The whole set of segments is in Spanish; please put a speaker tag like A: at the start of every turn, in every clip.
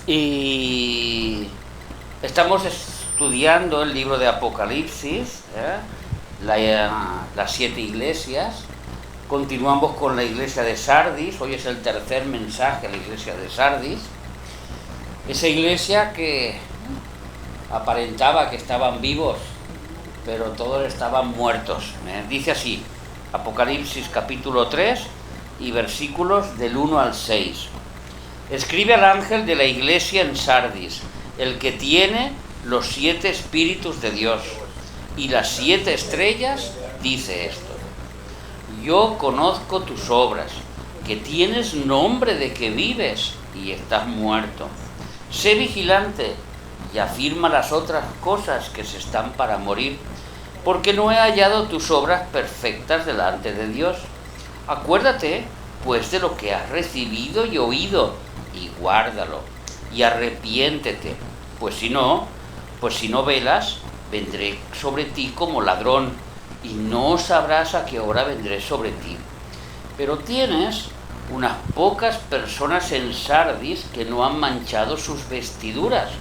A: Y estamos estudiando el libro de Apocalipsis, las 7 iglesias. Continuamos con la iglesia de Sardis. Hoy es el tercer mensaje a la iglesia de Sardis. Esa iglesia que aparentaba que estaban vivos, pero todos estaban muertos. Dice así, Apocalipsis capítulo 3 y versículos del 1 al 6. Escribe al ángel de la iglesia en Sardis, el que tiene los 7 espíritus de Dios y las 7 estrellas, dice esto: yo conozco tus obras, que tienes nombre de que vives y estás muerto. Sé vigilante y afirma las otras cosas que se están para morir, porque no he hallado tus obras perfectas delante de Dios. Acuérdate, pues, de lo que has recibido y oído, y guárdalo, y arrepiéntete, pues si no velas, vendré sobre ti como ladrón, y no sabrás a qué hora vendré sobre ti. Pero tienes unas pocas personas en Sardis que no han manchado sus vestiduras,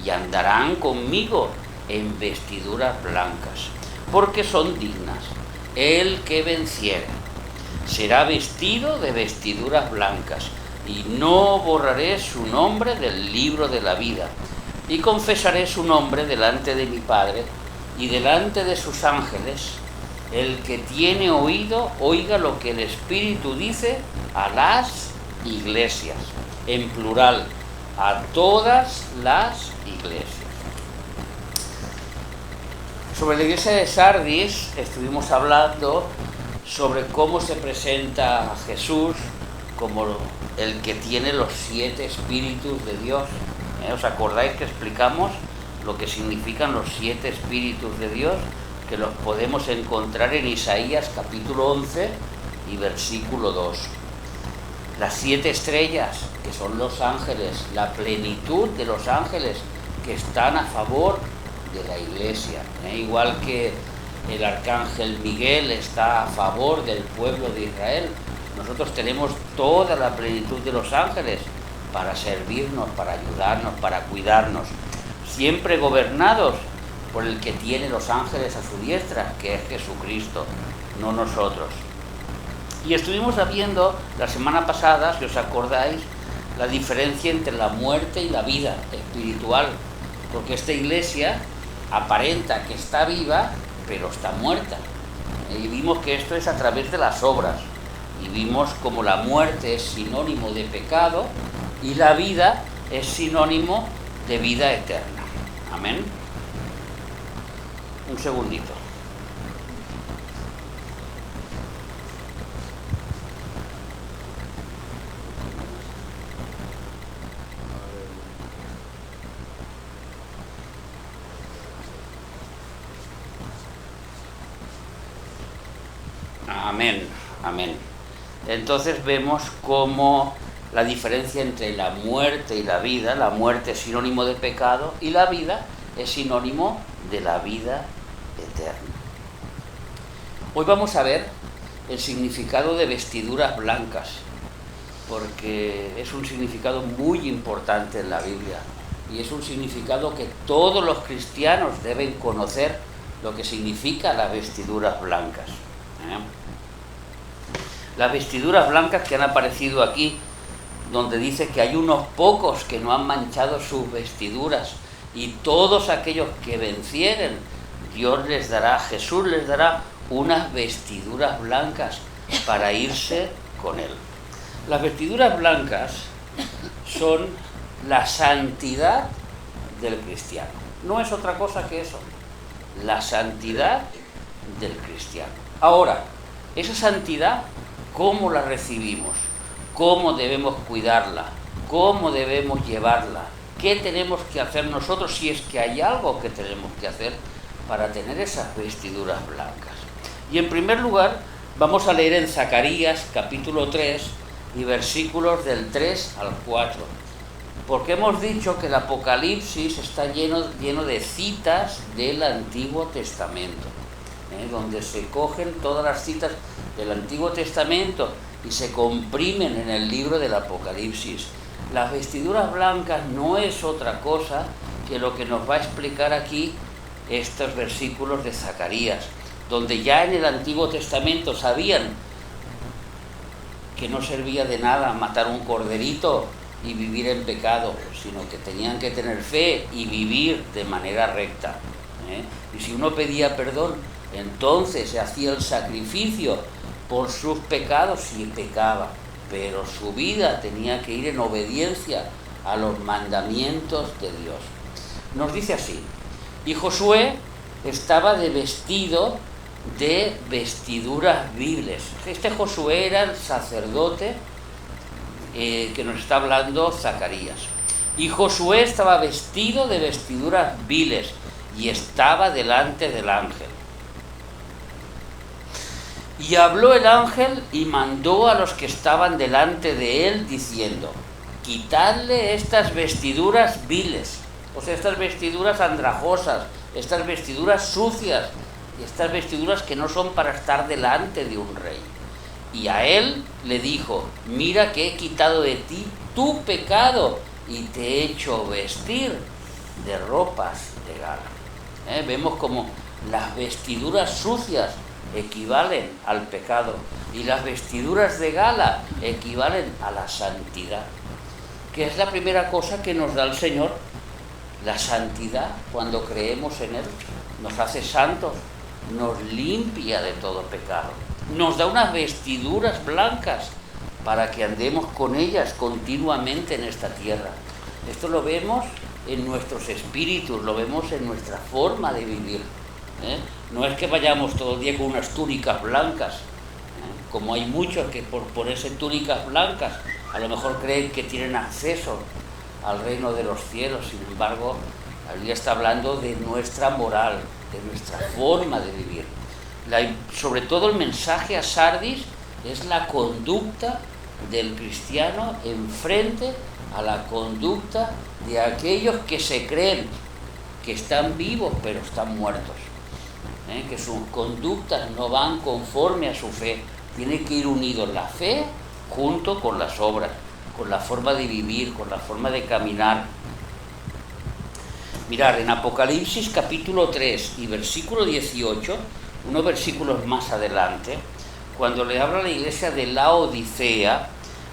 A: y andarán conmigo en vestiduras blancas, porque son dignas. El que venciere será vestido de vestiduras blancas, y no borraré su nombre del libro de la vida, y confesaré su nombre delante de mi Padre y delante de sus ángeles. El que tiene oído, oiga lo que el Espíritu dice a las iglesias, en plural, a todas las iglesias. Sobre la iglesia de Sardis estuvimos hablando sobre cómo se presenta a Jesús como el que tiene los 7 espíritus de Dios. ¿Os acordáis que explicamos lo que significan los 7 espíritus de Dios? Que los podemos encontrar en Isaías capítulo 11 y versículo 2. Las 7 estrellas, que son los ángeles, la plenitud de los ángeles que están a favor de la iglesia. Igual que el arcángel Miguel está a favor del pueblo de Israel, nosotros tenemos toda la plenitud de los ángeles para servirnos, para ayudarnos, para cuidarnos, siempre gobernados por el que tiene los ángeles a su diestra, que es Jesucristo, no nosotros. Y estuvimos viendo la semana pasada, si os acordáis, la diferencia entre la muerte y la vida espiritual, porque esta iglesia aparenta que está viva, pero está muerta. Y vimos que esto es a través de las obras, y vimos como la muerte es sinónimo de pecado y la vida es sinónimo de vida eterna. Amén. Un segundito. Amén, amén. Entonces vemos cómo la diferencia entre la muerte y la vida: la muerte es sinónimo de pecado y la vida es sinónimo de la vida eterna. Hoy vamos a ver el significado de vestiduras blancas, porque es un significado muy importante en la Biblia, y es un significado que todos los cristianos deben conocer, lo que significa las vestiduras blancas. Las vestiduras blancas que han aparecido aquí, donde dice que hay unos pocos que no han manchado sus vestiduras, y todos aquellos que vencieren, Dios les dará, Jesús les dará unas vestiduras blancas para irse con Él. Las vestiduras blancas son la santidad del cristiano. No es otra cosa que eso, la santidad del cristiano. Ahora, esa santidad, ¿cómo la recibimos? ¿Cómo debemos cuidarla? ¿Cómo debemos llevarla? ¿Qué tenemos que hacer nosotros, si es que hay algo que tenemos que hacer para tener esas vestiduras blancas? Y en primer lugar, vamos a leer en Zacarías capítulo 3 y versículos del 3 al 4. Porque hemos dicho que el Apocalipsis está lleno de citas del Antiguo Testamento, donde se cogen todas las citas del Antiguo Testamento y se comprimen en el libro del Apocalipsis. Las vestiduras blancas no es otra cosa que lo que nos va a explicar aquí estos versículos de Zacarías, donde ya en el Antiguo Testamento sabían que no servía de nada matar un corderito y vivir en pecado, sino que tenían que tener fe y vivir de manera recta. Y si uno pedía perdón, entonces se hacía el sacrificio por sus pecados y pecaba, pero su vida tenía que ir en obediencia a los mandamientos de Dios. Nos dice así: y Josué estaba vestido de vestiduras viles. Este Josué era el sacerdote que nos está hablando Zacarías. Y Josué estaba vestido de vestiduras viles y estaba delante del ángel. Y habló el ángel y mandó a los que estaban delante de él, diciendo: quitadle estas vestiduras viles, o sea, estas vestiduras andrajosas, estas vestiduras sucias, y estas vestiduras que no son para estar delante de un rey. Y a él le dijo: mira que he quitado de ti tu pecado y te he hecho vestir de ropas de gala. Vemos como las vestiduras sucias equivalen al pecado y las vestiduras de gala equivalen a la santidad, que es la primera cosa que nos da el Señor. La santidad, cuando creemos en Él, nos hace santos, nos limpia de todo pecado, nos da unas vestiduras blancas para que andemos con ellas continuamente en esta tierra. Esto lo vemos en nuestros espíritus, lo vemos en nuestra forma de vivir. No es que vayamos todo el día con unas túnicas blancas, como hay muchos que por ponerse túnicas blancas a lo mejor creen que tienen acceso al reino de los cielos. Sin embargo, la Biblia está hablando de nuestra moral, de nuestra forma de vivir. Sobre todo el mensaje a Sardis es la conducta del cristiano en frente a la conducta de aquellos que se creen que están vivos pero están muertos, que sus conductas no van conforme a su fe. Tiene que ir unido la fe junto con las obras, con la forma de vivir, con la forma de caminar. Mirad, en Apocalipsis capítulo 3 y versículo 18, unos versículos más adelante, cuando le habla a la iglesia de Laodicea,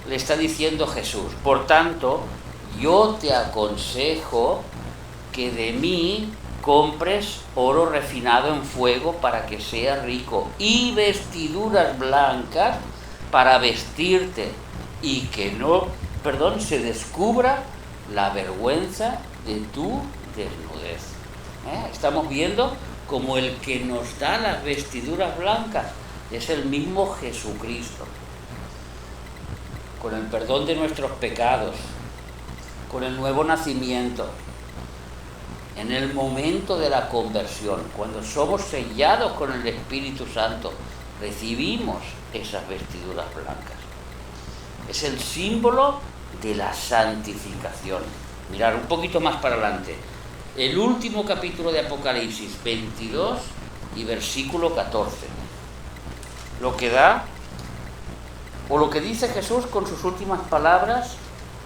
A: le está diciendo Jesús: por tanto, yo te aconsejo que de mí compres oro refinado en fuego para que seas rico, y vestiduras blancas para vestirte, y que no, se descubra la vergüenza de tu desnudez. Estamos viendo como el que nos da las vestiduras blancas es el mismo Jesucristo, con el perdón de nuestros pecados, con el nuevo nacimiento, en el momento de la conversión, cuando somos sellados con el Espíritu Santo, recibimos esas vestiduras blancas. Es el símbolo de la santificación. Mirad, un poquito más para adelante, el último capítulo de Apocalipsis 22 y versículo 14, lo que da, o lo que dice Jesús con sus últimas palabras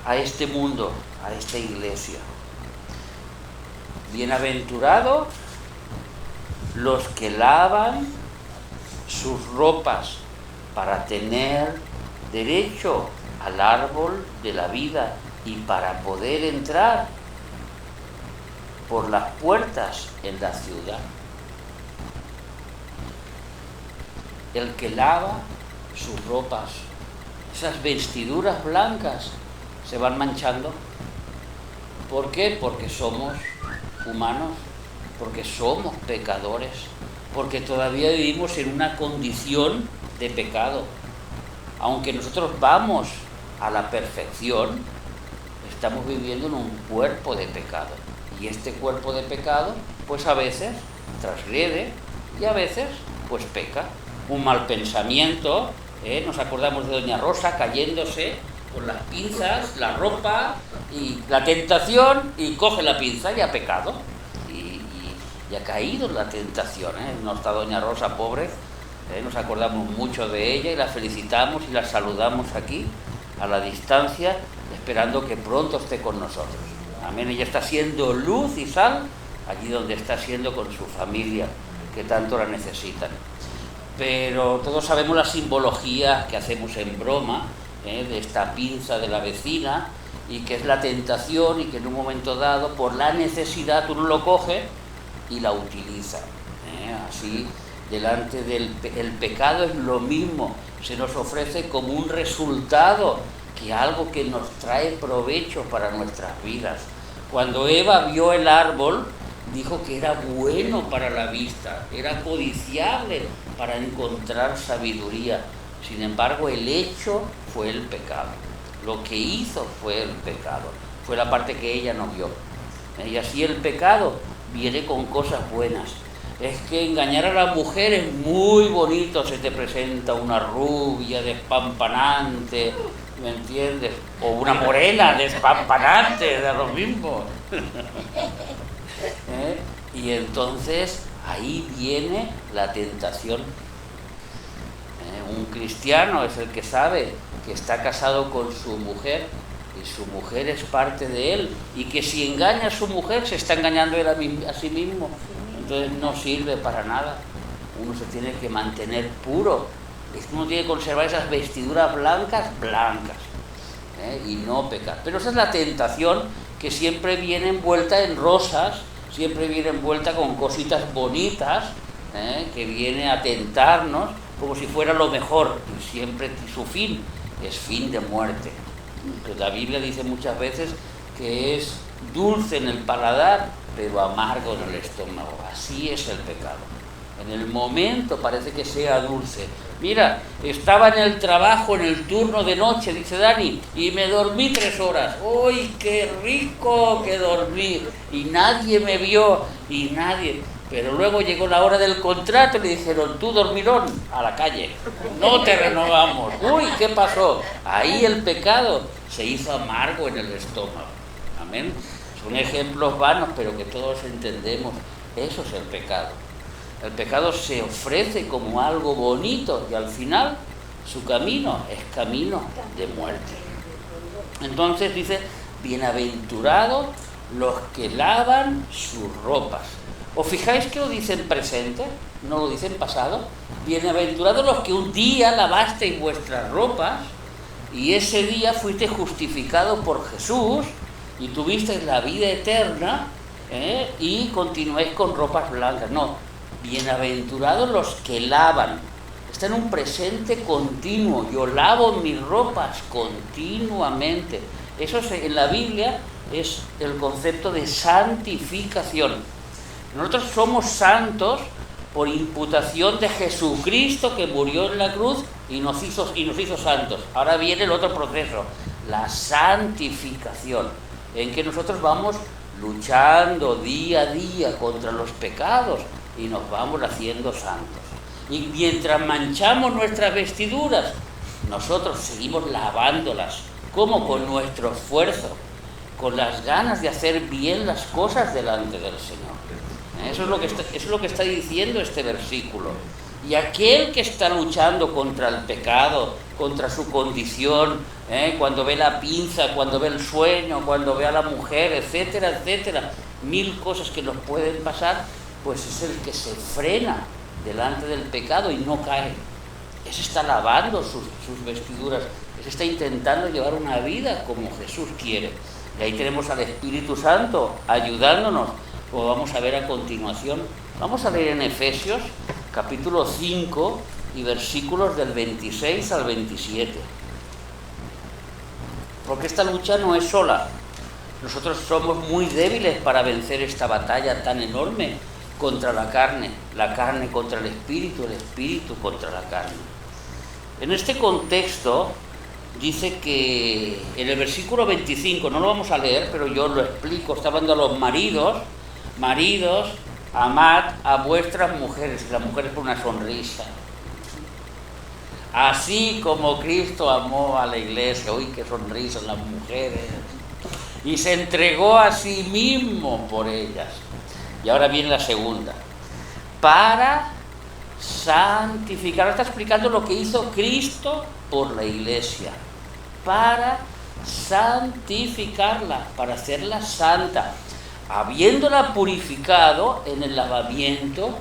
A: a este mundo, a esta iglesia: bienaventurados los que lavan sus ropas para tener derecho al árbol de la vida y para poder entrar por las puertas en la ciudad. El que lava sus ropas, esas vestiduras blancas, se van manchando. ¿Por qué? Porque somos humanos, porque somos pecadores, porque todavía vivimos en una condición de pecado. Aunque nosotros vamos a la perfección, estamos viviendo en un cuerpo de pecado. Y este cuerpo de pecado, pues a veces transgrede y a veces pues peca. Un mal pensamiento, nos acordamos de Doña Rosa cayéndose con las pinzas, la ropa y la tentación, y coge la pinza y ha pecado. Y ha caído en la tentación. No está Doña Rosa, pobre, nos acordamos mucho de ella y la felicitamos y la saludamos aquí a la distancia. esperando que pronto esté con nosotros. Amén. Ella está siendo luz y sal allí donde está siendo con su familia, que tanto la necesitan. Pero todos sabemos la simbología que hacemos en broma, de esta pinza de la vecina, y que es la tentación, y que en un momento dado, por la necesidad, uno lo coge y la utiliza. Así, delante del el pecado es lo mismo, se nos ofrece como un resultado, que algo que nos trae provecho para nuestras vidas. Cuando Eva vio el árbol, dijo que era bueno para la vista, era codiciable para encontrar sabiduría. Sin embargo, el hecho fue el pecado. Lo que hizo fue el pecado. Fue la parte que ella no vio. Y así el pecado viene con cosas buenas. Es que engañar a la mujer es muy bonito. Se te presenta una rubia despampanante, ¿me entiendes? O una morena despampanante, de lo mismo. Y entonces ahí viene la tentación. Un cristiano es el que sabe que está casado con su mujer y su mujer es parte de él, y que si engaña a su mujer se está engañando él a sí mismo. Entonces no sirve para nada. Uno se tiene que mantener puro. Uno tiene que conservar esas vestiduras blancas, y no pecar. Pero esa es la tentación, que siempre viene envuelta en rosas, siempre viene envuelta con cositas bonitas, que viene a tentarnos como si fuera lo mejor, y siempre su fin es fin de muerte. Entonces, la Biblia dice muchas veces que es dulce en el paladar, pero amargo en el estómago. Así es el pecado. En el momento parece que sea dulce. Mira, estaba en el trabajo, en el turno de noche, dice Dani, y me dormí 3 horas. ¡Uy, qué rico que dormí! Y nadie me vio, y nadie... Pero luego llegó la hora del contrato y le dijeron, tú dormirón, a la calle, no te renovamos. ¡Uy, qué pasó! Ahí el pecado se hizo amargo en el estómago. Amén. Son ejemplos vanos, pero que todos entendemos. Eso es el pecado. El pecado se ofrece como algo bonito y al final su camino es camino de muerte. Entonces dice, bienaventurados los que lavan sus ropas. ¿Os fijáis que lo dice en presente? ¿No lo dice en pasado? Bienaventurados los que un día lavasteis vuestras ropas y ese día fuiste justificado por Jesús y tuvisteis la vida eterna, y continuáis con ropas blancas. No, bienaventurados los que lavan. Está en un presente continuo. Yo lavo mis ropas continuamente. Eso en la Biblia es el concepto de santificación. Nosotros somos santos por imputación de Jesucristo, que murió en la cruz y nos hizo santos. Ahora viene el otro proceso, la santificación, en que nosotros vamos luchando día a día contra los pecados y nos vamos haciendo santos. Y mientras manchamos nuestras vestiduras, nosotros seguimos lavándolas. ¿Cómo? Con nuestro esfuerzo, con las ganas de hacer bien las cosas delante del Señor. Eso es lo que está diciendo este versículo. Y aquel que está luchando contra el pecado, contra su condición, cuando ve la pinza, cuando ve el sueño, cuando ve a la mujer, etcétera, etcétera, 1000 cosas que nos pueden pasar, pues es el que se frena delante del pecado y no cae. Ese está lavando sus vestiduras, ese está intentando llevar una vida como Jesús quiere. Y ahí tenemos al Espíritu Santo ayudándonos, como vamos a ver a continuación. Vamos a leer en Efesios, capítulo 5, y versículos del 26 al 27. Porque esta lucha no es sola. Nosotros somos muy débiles para vencer esta batalla tan enorme contra la carne contra el espíritu contra la carne. En este contexto dice que en el versículo 25, no lo vamos a leer, pero yo lo explico, está hablando a los maridos, amad a vuestras mujeres, y las mujeres por una sonrisa. Así como Cristo amó a la iglesia, uy, qué sonrisan las mujeres, y se entregó a sí mismo por ellas. Y ahora viene la segunda, para santificar. Está explicando lo que hizo Cristo por la iglesia, para santificarla, para hacerla santa, habiéndola purificado en el lavamiento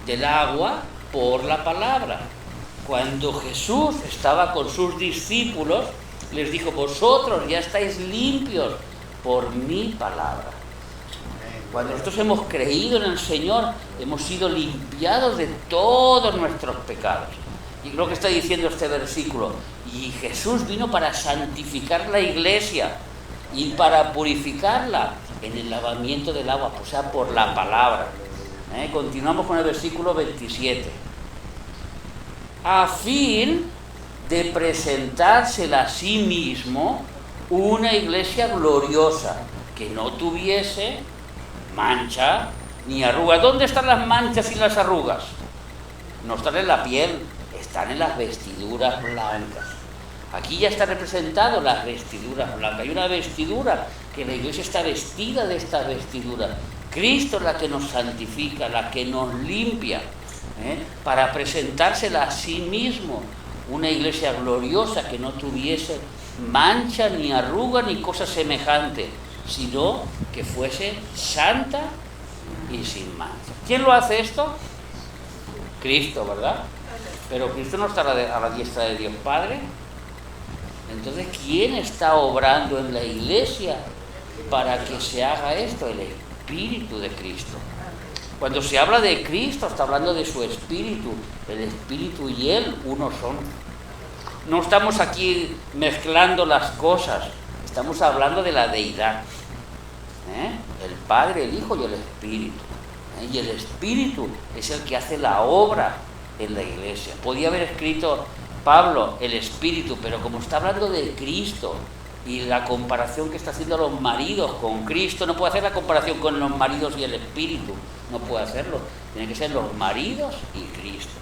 A: del agua por la palabra. Cuando Jesús estaba con sus discípulos, les dijo: vosotros ya estáis limpios por mi palabra. Cuando nosotros hemos creído en el Señor, hemos sido limpiados de todos nuestros pecados. Y lo que está diciendo este versículo: y Jesús vino para santificar la iglesia y para purificarla en el lavamiento del agua, o sea, por la palabra. Continuamos con el versículo 27. A fin de presentársela a sí mismo una iglesia gloriosa, que no tuviese mancha ni arruga. ¿Dónde están las manchas y las arrugas? No están en la piel, están en las vestiduras blancas. Aquí ya está representado las vestiduras blancas. Hay una vestidura que la iglesia está vestida de esta vestidura. Cristo es la que nos santifica, la que nos limpia, para presentársela a sí mismo una iglesia gloriosa, que no tuviese mancha ni arruga ni cosa semejante, sino que fuese santa y sin mancha. ¿Quién lo hace esto? Cristo, ¿verdad? Pero Cristo no está a la diestra de Dios Padre. Entonces, ¿quién está obrando en la iglesia para que se haga esto? El Espíritu de Cristo. Cuando se habla de Cristo, está hablando de su Espíritu. El Espíritu y Él uno son. No estamos aquí mezclando las cosas, estamos hablando de la deidad. El Padre, el Hijo y el Espíritu. Y el Espíritu es el que hace la obra en la iglesia. Podía haber escrito Pablo el Espíritu, pero como está hablando de Cristo y la comparación que está haciendo los maridos con Cristo, no puede hacer la comparación con los maridos y el Espíritu, no puede hacerlo, tiene que ser los maridos y Cristo.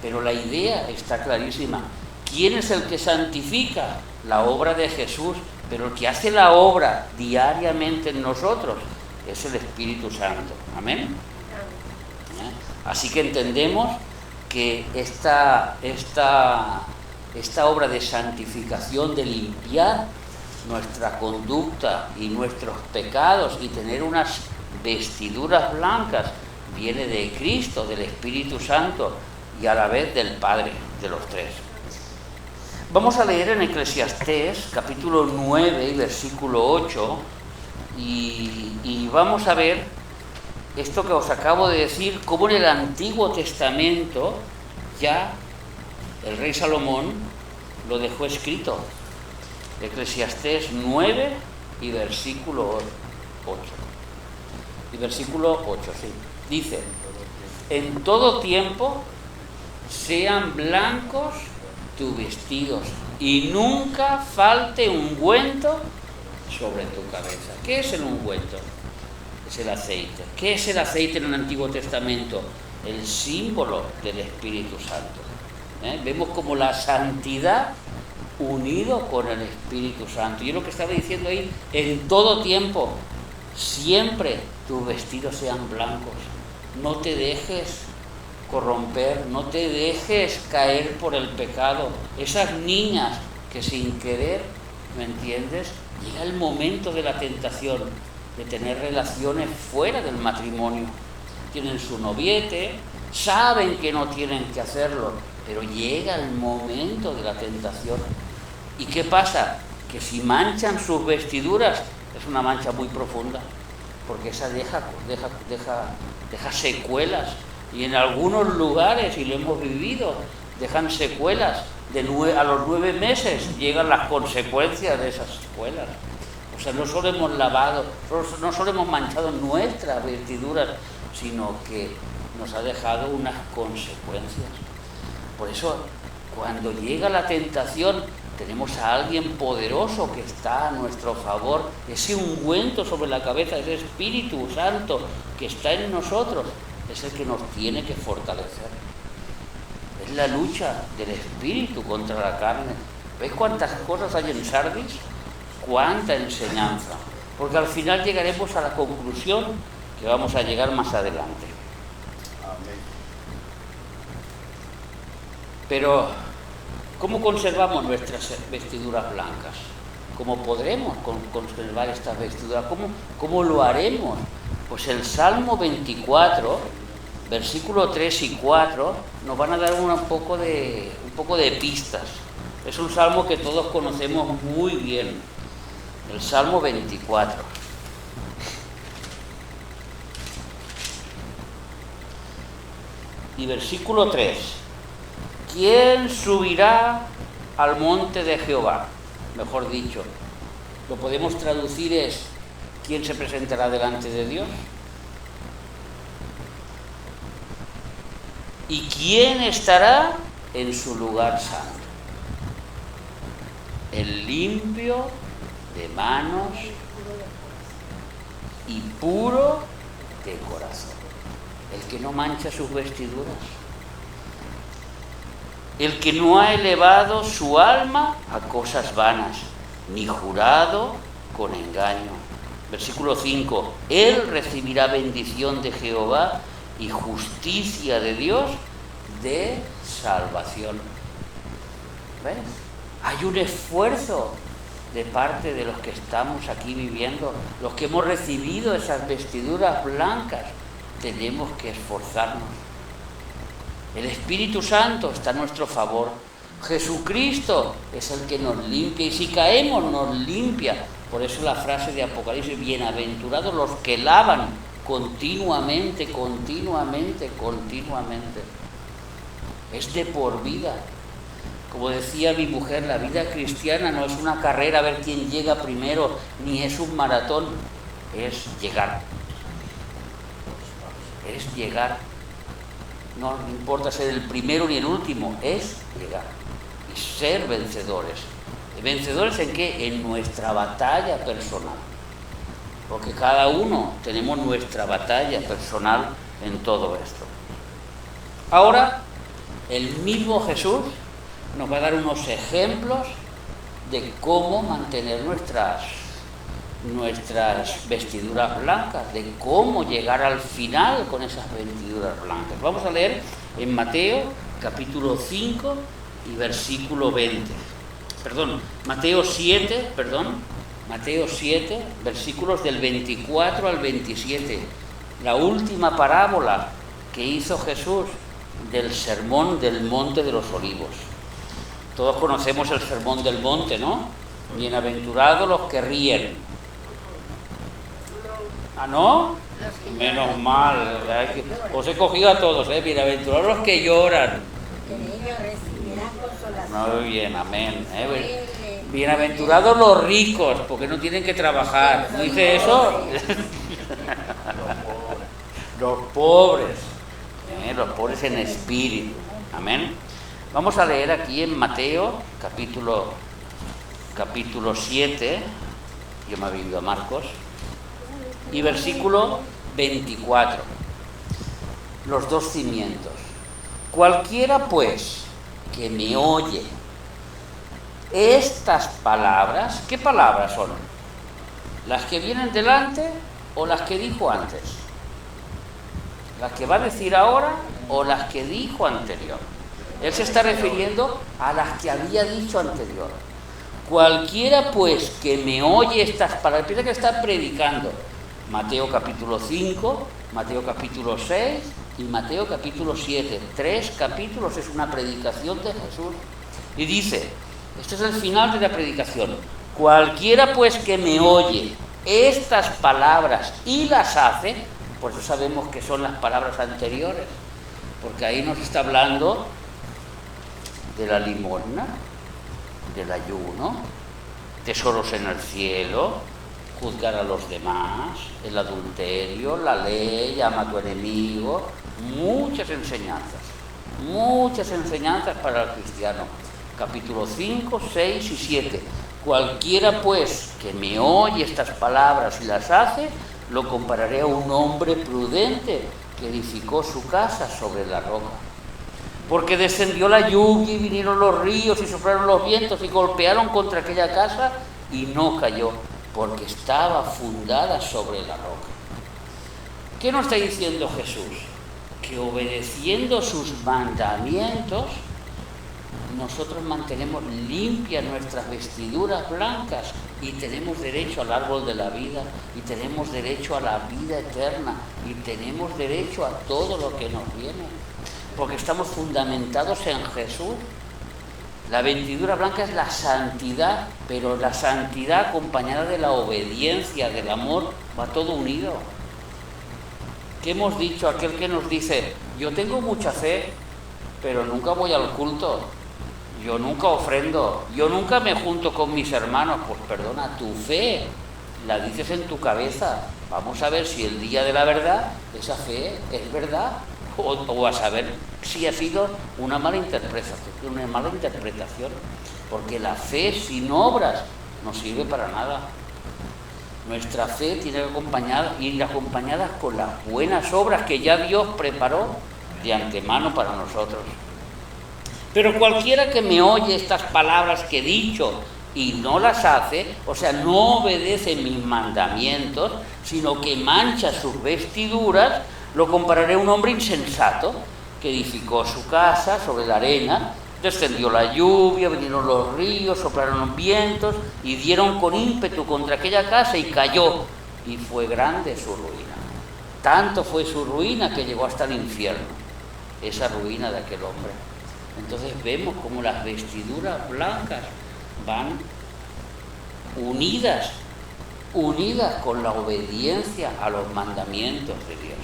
A: Pero la idea está clarísima. ¿Quién es el que santifica? La obra de Jesús, pero el que hace la obra diariamente en nosotros es el Espíritu Santo. ¿Amén? Así que entendemos que esta obra de santificación, de limpiar nuestra conducta y nuestros pecados y tener unas vestiduras blancas, viene de Cristo, del Espíritu Santo y a la vez del Padre, de los tres. Vamos a leer en Eclesiastés capítulo 9 y versículo 8 y vamos a ver esto que os acabo de decir, cómo en el Antiguo Testamento ya el rey Salomón lo dejó escrito. Eclesiastés 9 y versículo 8. Y versículo 8, sí. Dice: en todo tiempo sean blancos tus vestidos y nunca falte ungüento sobre tu cabeza. ¿Qué es el ungüento? Es el aceite. ¿Qué es el aceite en el Antiguo Testamento? El símbolo del Espíritu Santo. Vemos como la santidad unido con el Espíritu Santo. Y es lo que estaba diciendo ahí: en todo tiempo, siempre tus vestidos sean blancos. No te dejes corromper, no te dejes caer por el pecado. Esas niñas que sin querer, ¿me entiendes?, llega el momento de la tentación de tener relaciones fuera del matrimonio. Tienen su noviete, saben que no tienen que hacerlo, pero llega el momento de la tentación. ¿Y qué pasa? Que si manchan sus vestiduras, es una mancha muy profunda, porque esa deja secuelas. Y en algunos lugares, y lo hemos vivido, dejan secuelas. A los 9 meses llegan las consecuencias de esas secuelas. O sea, no solo hemos lavado, no solo hemos manchado nuestras vestiduras, sino que nos ha dejado unas consecuencias. Por eso, cuando llega la tentación, tenemos a alguien poderoso que está a nuestro favor. Ese ungüento sobre la cabeza, ese Espíritu Santo que está en nosotros, es el que nos tiene que fortalecer. Es la lucha del Espíritu contra la carne. ¿Ves cuántas cosas hay en Sardis? Cuánta enseñanza. Porque al final llegaremos a la conclusión que vamos a llegar más adelante. Pero, ¿cómo conservamos nuestras vestiduras blancas? ¿Cómo podremos conservar estas vestiduras? ¿Cómo lo haremos? Pues el Salmo 24, versículo 3 y 4, nos van a dar un poco de pistas. Es un salmo que todos conocemos muy bien, el Salmo 24. Y versículo 3. ¿Quién subirá al monte de Jehová? Mejor dicho, lo podemos traducir es: ¿quién se presentará delante de Dios? ¿Y quién estará en su lugar santo? El limpio de manos y puro de corazón, el que no mancha sus vestiduras, el que no ha elevado su alma a cosas vanas, ni jurado con engaño. Versículo 5, él recibirá bendición de Jehová y justicia de Dios de salvación. ¿Ves? Hay un esfuerzo de parte de los que estamos aquí viviendo, los que hemos recibido esas vestiduras blancas. Tenemos que esforzarnos. El Espíritu Santo está a nuestro favor. Jesucristo es el que nos limpia, y si caemos nos limpia. Por eso la frase de Apocalipsis: bienaventurados los que lavan continuamente. Es de por vida. Como decía mi mujer, la vida cristiana no es una carrera a ver quién llega primero, ni es un maratón, es llegar. Es llegar. No importa ser el primero ni el último, es llegar y ser vencedores. ¿Vencedores en qué? En nuestra batalla personal. Porque cada uno tenemos nuestra batalla personal en todo esto. Ahora, el mismo Jesús nos va a dar unos ejemplos de cómo mantener nuestras vestiduras blancas, de cómo llegar al final con esas vestiduras blancas. Vamos a leer en Mateo capítulo 5 y versículo 20. Mateo 7, versículos del 24 al 27. La última parábola que hizo Jesús del sermón del Monte de los Olivos. Todos conocemos el sermón del monte, ¿no? Bienaventurados los que ríen. ¿Ah, no? Menos mal. Os he cogido a todos, ¿eh? Bienaventurados los que lloran. Muy bien, amén. Bienaventurados los ricos, porque no tienen que trabajar. ¿No dice eso? Los pobres. Los pobres en espíritu. Amén. Vamos a leer aquí en Mateo, capítulo 7, yo me he ido a Marcos, y versículo 24, los dos cimientos. Cualquiera pues que me oye estas palabras, ¿qué palabras son? ¿Las que vienen delante o las que dijo antes? ¿Las que va a decir ahora o las que dijo anterior? Él se está refiriendo a las que había dicho anterior. Cualquiera pues que me oye estas palabras, piensa que está predicando. Mateo capítulo 5, Mateo capítulo 6 y Mateo capítulo 7. 3 capítulos, es una predicación de Jesús. Y dice, este es el final de la predicación: cualquiera pues que me oye estas palabras y las hace. Por eso sabemos que son las palabras anteriores, porque ahí nos está hablando de la limosna, del ayuno, tesoros en el cielo, juzgar a los demás, el adulterio, la ley, ama a tu enemigo. Muchas enseñanzas para el cristiano. Capítulo 5, 6 y 7. Cualquiera pues que me oye estas palabras y las hace, lo compararé a un hombre prudente que edificó su casa sobre la roca. Porque descendió la lluvia y vinieron los ríos y soplaron los vientos y golpearon contra aquella casa y no cayó, porque estaba fundada sobre la roca. ¿Qué nos está diciendo Jesús? Que obedeciendo sus mandamientos nosotros mantenemos limpias nuestras vestiduras blancas y tenemos derecho al árbol de la vida y tenemos derecho a la vida eterna y tenemos derecho a todo lo que nos viene, porque estamos fundamentados en Jesús. La vestidura blanca es la santidad, pero la santidad acompañada de la obediencia, del amor, va todo unido. ¿Qué hemos dicho? Aquel que nos dice, yo tengo mucha fe, pero nunca voy al culto, yo nunca ofrendo, yo nunca me junto con mis hermanos. Pues perdona, tu fe la dices en tu cabeza. Vamos a ver si el día de la verdad esa fe es verdad o a saber si ha sido una mala interpretación, porque la fe sin obras no sirve para nada. Nuestra fe tiene que ir acompañada con las buenas obras que ya Dios preparó de antemano para nosotros. Pero cualquiera que me oye estas palabras que he dicho y no las hace, o sea, no obedece mis mandamientos, sino que mancha sus vestiduras, lo compararé a un hombre insensato que edificó su casa sobre la arena, descendió la lluvia, vinieron los ríos, soplaron los vientos y dieron con ímpetu contra aquella casa y cayó, y fue grande su ruina. Tanto fue su ruina que llegó hasta el infierno, esa ruina de aquel hombre. Entonces vemos como las vestiduras blancas van unidas con la obediencia a los mandamientos de Dios.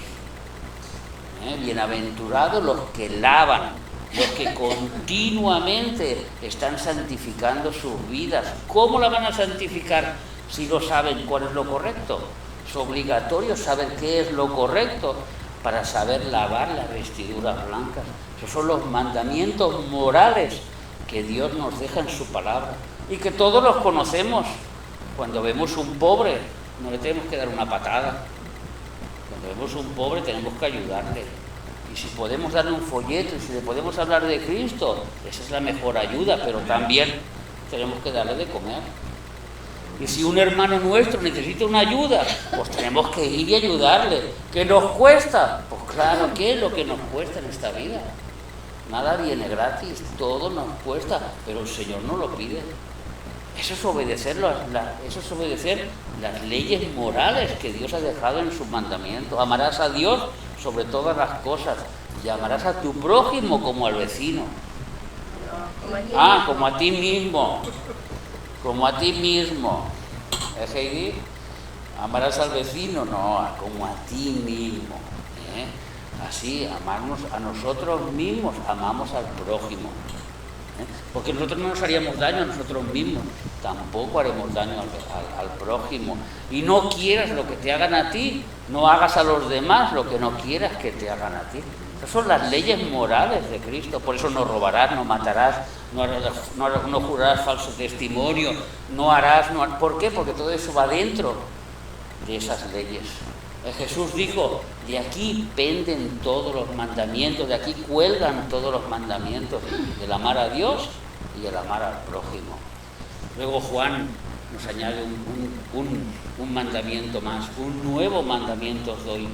A: Bienaventurados los que lavan, los que continuamente están santificando sus vidas. ¿Cómo la van a santificar si no saben cuál es lo correcto? Es obligatorio saber qué es lo correcto para saber lavar las vestiduras blancas. Esos son los mandamientos morales que Dios nos deja en su palabra y que todos los conocemos. Cuando vemos un pobre, no le tenemos que dar una patada. Cuando vemos un pobre tenemos que ayudarle. Y si podemos darle un folleto y si le podemos hablar de Cristo, esa es la mejor ayuda, pero también tenemos que darle de comer. Y si un hermano nuestro necesita una ayuda, pues tenemos que ir y ayudarle. ¿Qué nos cuesta? Pues claro, ¿qué es lo que nos cuesta en esta vida? Nada viene gratis, todo nos cuesta, pero el Señor no lo pide. Eso es obedecer las leyes morales que Dios ha dejado en sus mandamientos. Amarás a Dios sobre todas las cosas y amarás a tu prójimo como al vecino. Como a ti mismo. Como a ti mismo. ¿Es Heidi? ¿Amarás al vecino? No, como a ti mismo. Así, amarnos a nosotros mismos, amamos al prójimo. Porque nosotros no nos haríamos daño a nosotros mismos, tampoco haremos daño al prójimo. Y no quieras lo que te hagan a ti, no hagas a los demás lo que no quieras que te hagan a ti. Esas son las leyes morales de Cristo. Por eso no robarás, no matarás, no jurarás falso testimonio, ¿Por qué? Porque todo eso va dentro de esas leyes. Jesús dijo, de aquí penden todos los mandamientos, de aquí cuelgan todos los mandamientos, del amar a Dios y el amar al prójimo. Luego Juan nos añade un mandamiento más, un nuevo mandamiento os doy,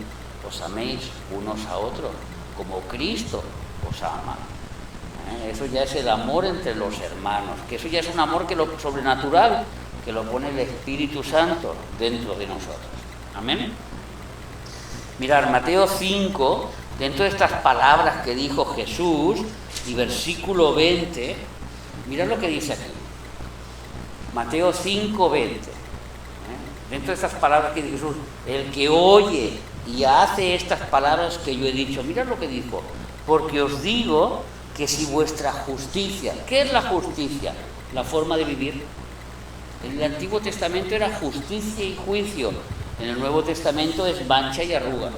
A: os améis unos a otros, como Cristo os ama. Eso ya es el amor entre los hermanos, que eso ya es un amor que lo sobrenatural, que lo pone el Espíritu Santo dentro de nosotros. Amén. Mirad, Mateo 5, dentro de estas palabras que dijo Jesús, y versículo 20, mirad lo que dice aquí. Mateo 5, 20. Dentro de estas palabras que dijo Jesús, el que oye y hace estas palabras que yo he dicho, mirad lo que dijo, porque os digo que si vuestra justicia, ¿qué es la justicia? La forma de vivir. En el Antiguo Testamento era justicia y juicio. En el Nuevo Testamento es mancha y arruga,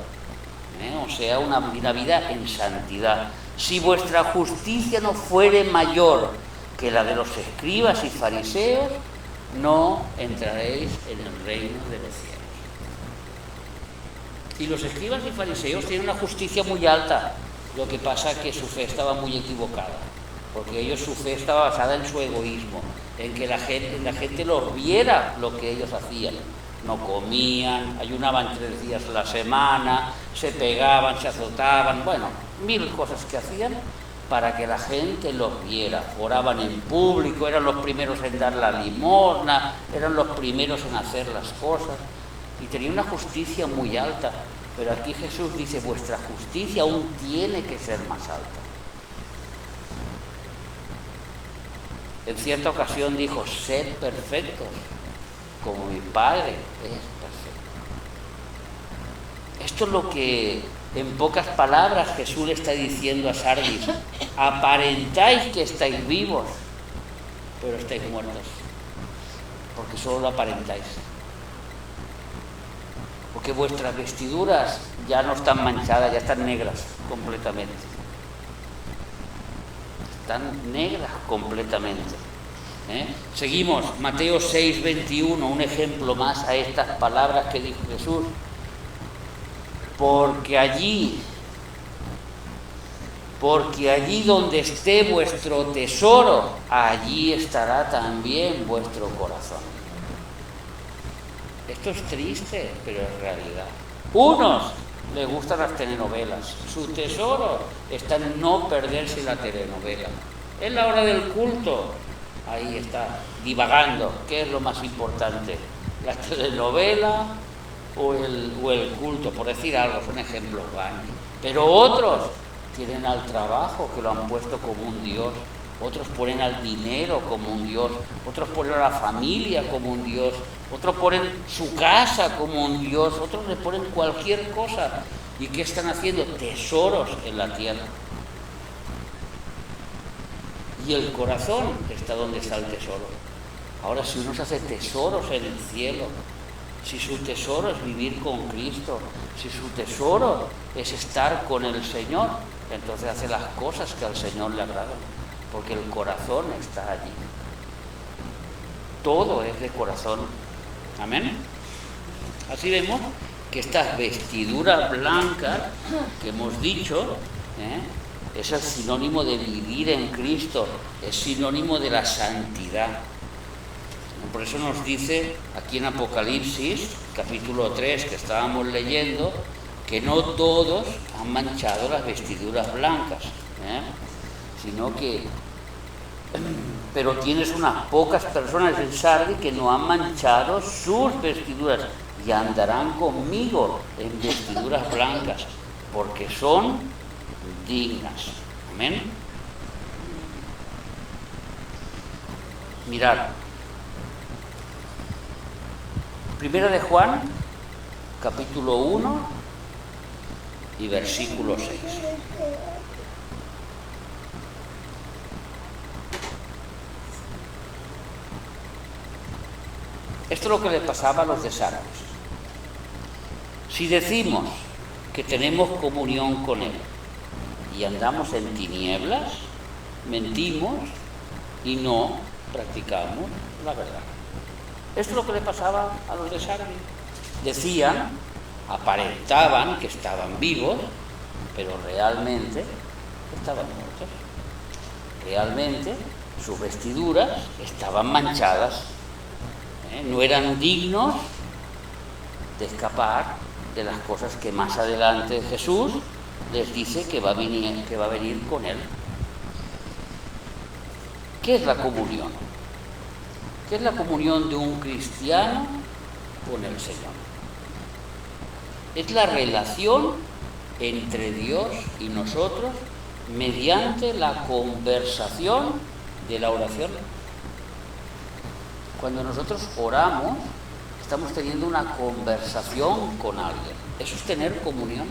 A: o sea, una vida en santidad. Si vuestra justicia no fuere mayor que la de los escribas y fariseos, no entraréis en el reino de los cielos. Y los escribas y fariseos tienen una justicia muy alta, lo que pasa es que su fe estaba muy equivocada, porque su fe estaba basada en su egoísmo, en que la gente los viera lo que ellos hacían. No comían, ayunaban 3 días a la semana, se pegaban, se azotaban, 1000 cosas que hacían, para que la gente los viera. Oraban en público, eran los primeros en dar la limosna, eran los primeros en hacer las cosas, y tenían una justicia muy alta. Pero aquí Jesús dice, vuestra justicia aún tiene que ser más alta. En cierta ocasión dijo, sed perfectos, como mi Padre es perfecto. Esto es lo que, en pocas palabras, Jesús le está diciendo a Sardis. Aparentáis que estáis vivos, pero estáis muertos, porque solo lo aparentáis. Porque vuestras vestiduras ya no están manchadas, ya están negras completamente. Están negras completamente. Seguimos, Mateo 6:21, un ejemplo más a estas palabras que dijo Jesús. Porque allí donde esté vuestro tesoro, allí estará también vuestro corazón. Esto es triste, pero es realidad. Unos les gustan las telenovelas. Su tesoro está en no perderse la telenovela. Es la hora del culto. Ahí está, divagando. ¿Qué es lo más importante? ¿La telenovela o el culto? Por decir algo, son ejemplos vanos. Pero otros tienen al trabajo, que lo han puesto como un Dios. Otros ponen al dinero como un Dios. Otros ponen a la familia como un Dios. Otros ponen su casa como un Dios. Otros le ponen cualquier cosa. ¿Y qué están haciendo? Tesoros en la tierra. Y el corazón está donde está el tesoro. Ahora, si uno se hace tesoros en el cielo, si su tesoro es vivir con Cristo, si su tesoro es estar con el Señor, entonces hace las cosas que al Señor le agradan, porque el corazón está allí. Todo es de corazón. Amén. Así vemos que estas vestiduras blancas que hemos dicho, es el sinónimo de vivir en Cristo, es sinónimo de la santidad. Por eso nos dice aquí en Apocalipsis, capítulo 3, que estábamos leyendo, que no todos han manchado las vestiduras blancas, sino que, pero tienes unas pocas personas en Sardis que no han manchado sus vestiduras y andarán conmigo en vestiduras blancas, porque son dignas. Amén. Mirad, Primera de Juan, capítulo 1 y versículo 6. Esto es lo que le pasaba a los de Sardis. Si decimos que tenemos comunión con Él y andamos en tinieblas, mentimos y no practicamos la verdad. Esto es lo que le pasaba a los de Sardis. Decían, aparentaban que estaban vivos, pero realmente estaban muertos. Realmente sus vestiduras estaban manchadas. No eran dignos de escapar de las cosas que más adelante Jesús les dice que va a venir con Él. ¿Qué es la comunión? ¿Qué es la comunión de un cristiano con el Señor? Es la relación entre Dios y nosotros mediante la conversación de la oración. Cuando nosotros oramos, estamos teniendo una conversación con alguien. Eso es tener comunión.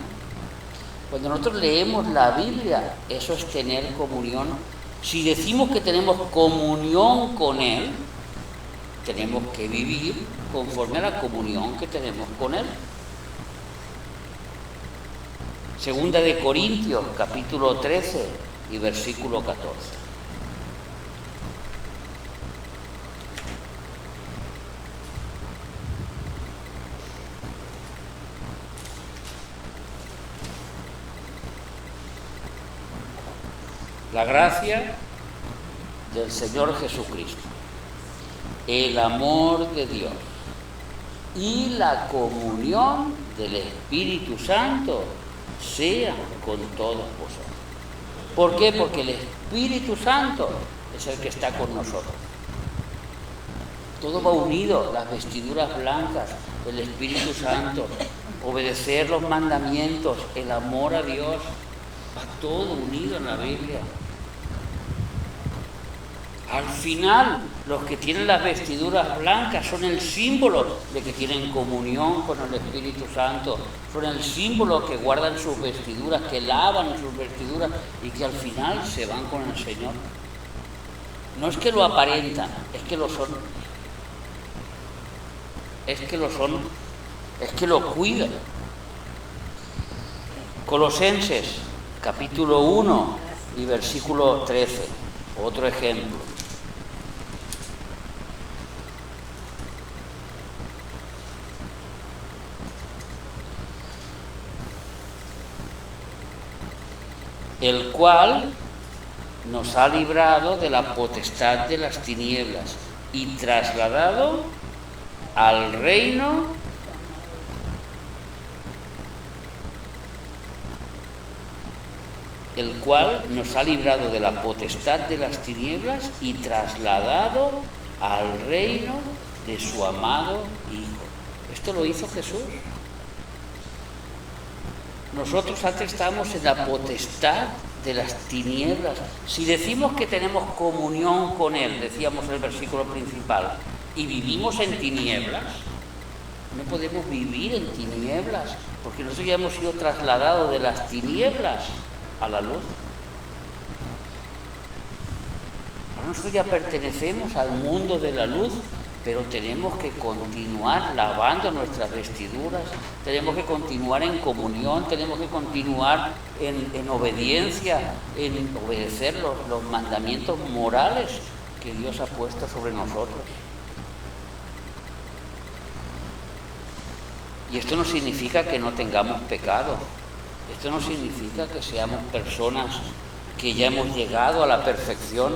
A: Cuando nosotros leemos la Biblia, eso es tener comunión. Si decimos que tenemos comunión con Él, tenemos que vivir conforme a la comunión que tenemos con Él. Segunda de Corintios, capítulo 13 y versículo 14. La gracia del Señor Jesucristo, el amor de Dios y la comunión del Espíritu Santo sean con todos vosotros. ¿Por qué? Porque el Espíritu Santo es el que está con nosotros. Todo va unido, las vestiduras blancas, el Espíritu Santo, obedecer los mandamientos, el amor a Dios, va todo unido en la Biblia. Al final, los que tienen las vestiduras blancas son el símbolo de que tienen comunión con el Espíritu Santo, son el símbolo que guardan sus vestiduras, que lavan sus vestiduras y que al final se van con el Señor. No es que lo aparentan, es que lo son. Es que lo son, es que lo cuidan. Colosenses, capítulo 1 y versículo 13, otro ejemplo. El cual nos ha librado de la potestad de las tinieblas y trasladado al reino el cual nos ha librado de la potestad de las tinieblas y trasladado al reino de su amado Hijo. Esto lo hizo Jesús. Nosotros antes estábamos en la potestad de las tinieblas. Si decimos que tenemos comunión con Él, decíamos en el versículo principal, y vivimos en tinieblas, no podemos vivir en tinieblas, porque nosotros ya hemos sido trasladados de las tinieblas a la luz. Ahora nosotros ya pertenecemos al mundo de la luz, pero tenemos que continuar lavando nuestras vestiduras, tenemos que continuar en comunión, tenemos que continuar en obediencia, en obedecer los mandamientos morales que Dios ha puesto sobre nosotros. Y esto no significa que no tengamos pecado, esto no significa que seamos personas que ya hemos llegado a la perfección.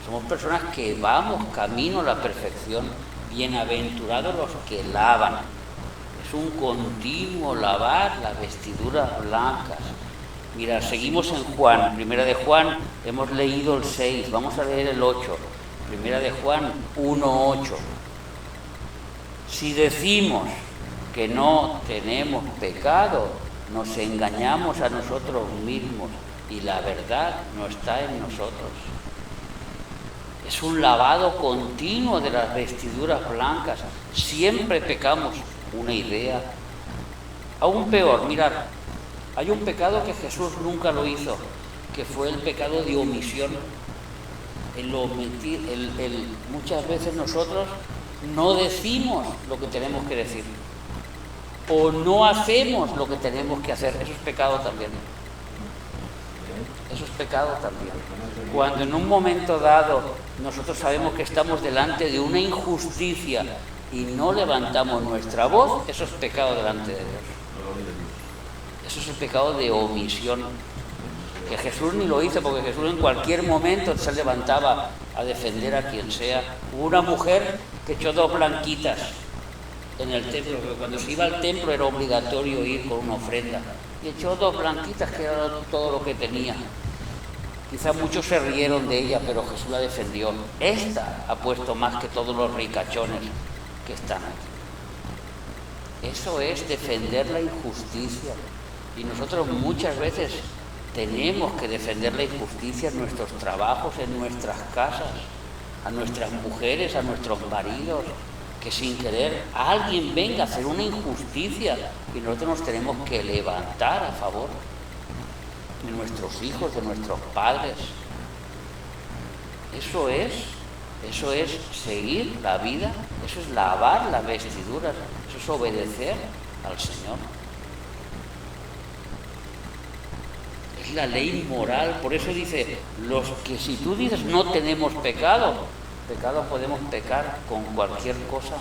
A: Somos personas que vamos camino a la perfección. Bienaventurados los que lavan. Es un continuo lavar las vestiduras blancas. Mira, seguimos en Juan, primera de Juan, hemos leído el 6, vamos a leer el 8. Primera de Juan 1:8. Si decimos que no tenemos pecado, nos engañamos a nosotros mismos y la verdad no está en nosotros. Es un lavado continuo de las vestiduras blancas. Siempre pecamos. Una idea. Aún peor, mirad, hay un pecado que Jesús nunca lo hizo, que fue el pecado de omisión. Muchas veces nosotros no decimos lo que tenemos que decir, o no hacemos lo que tenemos que hacer. Eso es pecado también. Eso es pecado también. Cuando en un momento dado nosotros sabemos que estamos delante de una injusticia y no levantamos nuestra voz, eso es pecado delante de Dios. Eso es el pecado de omisión. Que Jesús ni lo hizo, porque Jesús en cualquier momento se levantaba a defender a quien sea. Hubo una mujer que echó 2 blanquitas en el templo, porque cuando se iba al templo era obligatorio ir con una ofrenda. Y echó 2 blanquitas, que era todo lo que tenía. Quizás muchos se rieron de ella, pero Jesús la defendió. Esta ha puesto más que todos los ricachones que están aquí. Eso es defender la injusticia. Y nosotros muchas veces tenemos que defender la injusticia en nuestros trabajos, en nuestras casas, a nuestras mujeres, a nuestros maridos, que sin querer alguien venga a hacer una injusticia y nosotros nos tenemos que levantar a favor de nuestros hijos, de nuestros padres. Eso es seguir la vida, eso es lavar las vestiduras, eso es obedecer al Señor. Es la ley moral. Por eso dice, los que si tú dices no tenemos pecado podemos pecar con cualquier cosa,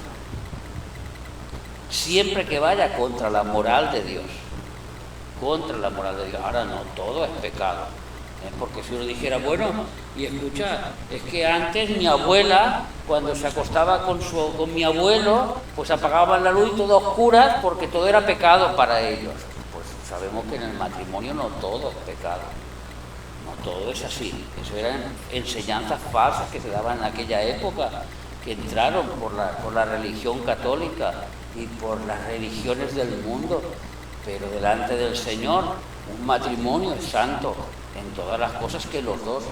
A: siempre que vaya contra la moral de Dios. Contra la moral de Dios. Ahora no, todo es pecado. Porque si uno dijera, bueno, y escucha, es que antes mi abuela, cuando se acostaba con mi abuelo, pues apagaban la luz y todo oscuras porque todo era pecado para ellos. Pues sabemos que en el matrimonio no todo es pecado. No todo es así. Eso eran enseñanzas falsas que se daban en aquella época, que entraron por la religión católica y por las religiones del mundo. Pero delante del Señor, un matrimonio es santo en todas las cosas que los dos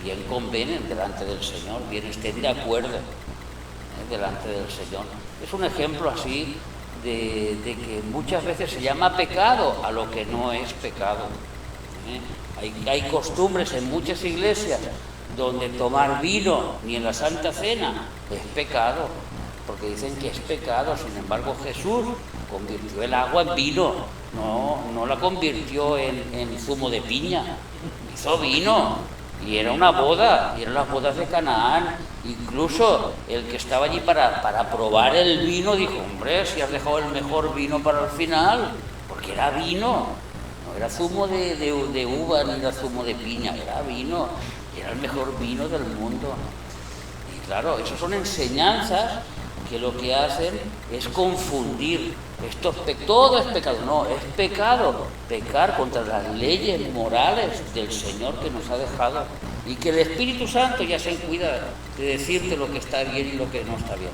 A: bien convienen delante del Señor, bien estén de acuerdo delante del Señor. Es un ejemplo así de que muchas veces se llama pecado a lo que no es pecado. Hay costumbres en muchas iglesias donde tomar vino ni en la Santa Cena es pecado, porque dicen que es pecado. Sin embargo, Jesús convirtió el agua en vino, no la convirtió en zumo de piña, hizo vino, y era una boda, y eran las bodas de Canaán. Incluso el que estaba allí para probar el vino dijo: hombre, si has dejado el mejor vino para el final, porque era vino, no era zumo de uva ni era zumo de piña, era vino, era el mejor vino del mundo. Y claro, esas son enseñanzas que lo que hacen es confundir. Todo es pecado. No, es pecado pecar contra las leyes morales del Señor que nos ha dejado, y que el Espíritu Santo ya se cuida de decirte lo que está bien y lo que no está bien.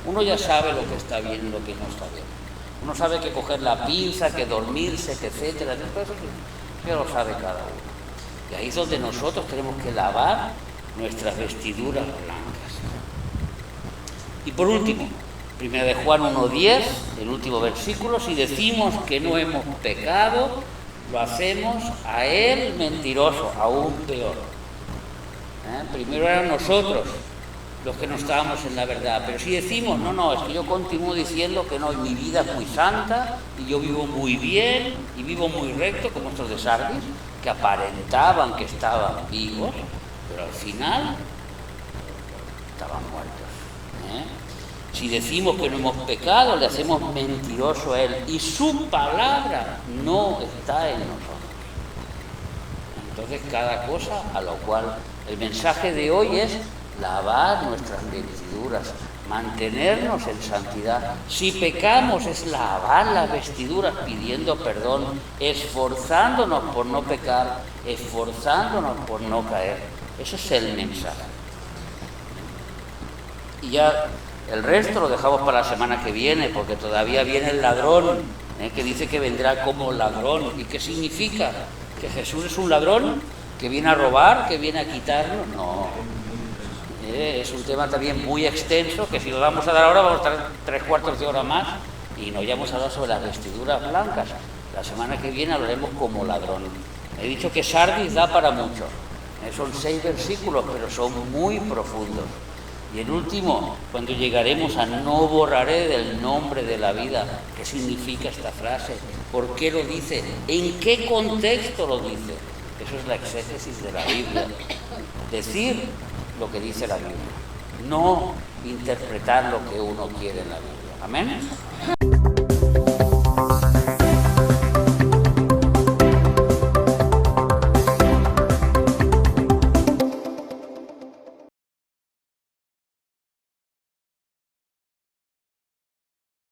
A: Uno ya sabe lo que está bien y lo que no está bien. Uno sabe que coger la pinza, que dormirse, que etcétera, eso ya lo sabe cada uno. Y ahí es donde nosotros tenemos que lavar nuestras vestiduras blancas. Y por último, 1 de Juan 1:10, el último versículo: si decimos que no hemos pecado, lo hacemos a él mentiroso, aún peor. Primero eran nosotros los que no estábamos en la verdad, pero si decimos, no, es que yo continúo diciendo que no, y mi vida es muy santa, y yo vivo muy bien, y vivo muy recto, como estos de Sardis, que aparentaban que estaban vivos, pero al final estaban muertos. Si decimos que no hemos pecado, le hacemos mentiroso a él, y su palabra no está en nosotros. Entonces, cada cosa a lo cual el mensaje de hoy es lavar nuestras vestiduras, mantenernos en santidad. Si pecamos es lavar las vestiduras pidiendo perdón, esforzándonos por no pecar, esforzándonos por no caer. Ese es el mensaje. Y ya el resto lo dejamos para la semana que viene, porque todavía viene el ladrón, que dice que vendrá como ladrón. ¿Y qué significa? ¿Que Jesús es un ladrón? ¿Que viene a robar? ¿Que viene a quitarnos? No. Es un tema también muy extenso, que si lo vamos a dar ahora vamos a estar 3/4 de hora más, y no ya hemos hablado sobre las vestiduras blancas. La semana que viene hablaremos como ladrón. He dicho que Sardis da para mucho. Son 6 versículos, pero son muy profundos. Y el último, cuando llegaremos a no borraré del nombre de la vida. ¿Qué significa esta frase? ¿Por qué lo dice? ¿En qué contexto lo dice? Eso es la exégesis de la Biblia. Decir lo que dice la Biblia, no interpretar lo que uno quiere en la Biblia. Amén.